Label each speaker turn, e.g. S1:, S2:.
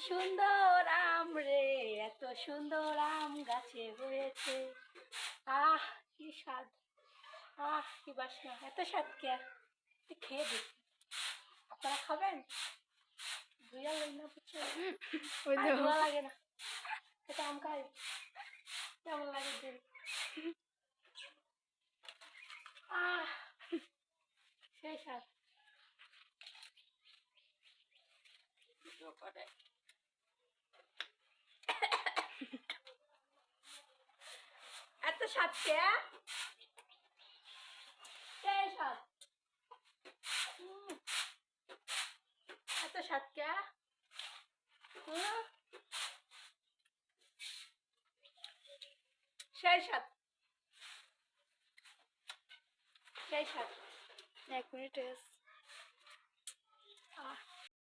S1: সুন্দর আম রে, এত সুন্দর আম গাছে হয়েছে। আহ কি স্বাদ, আহ কি বাসনা, এত স্বাদ কে খেয়ে দেখি। আপনারা খাবেন? ধুইয়া লই না বুঝছেন, ধোয়া লাগে না। এটা আম খাই, কেমন লাগে দিন। আহ সেই স্বাদ। এত স্বাদ কে, সেই স্বাদ, এত স্বাদ কে। সেই স্বাদ, সেই স্বাদ।
S2: 1 মিনিট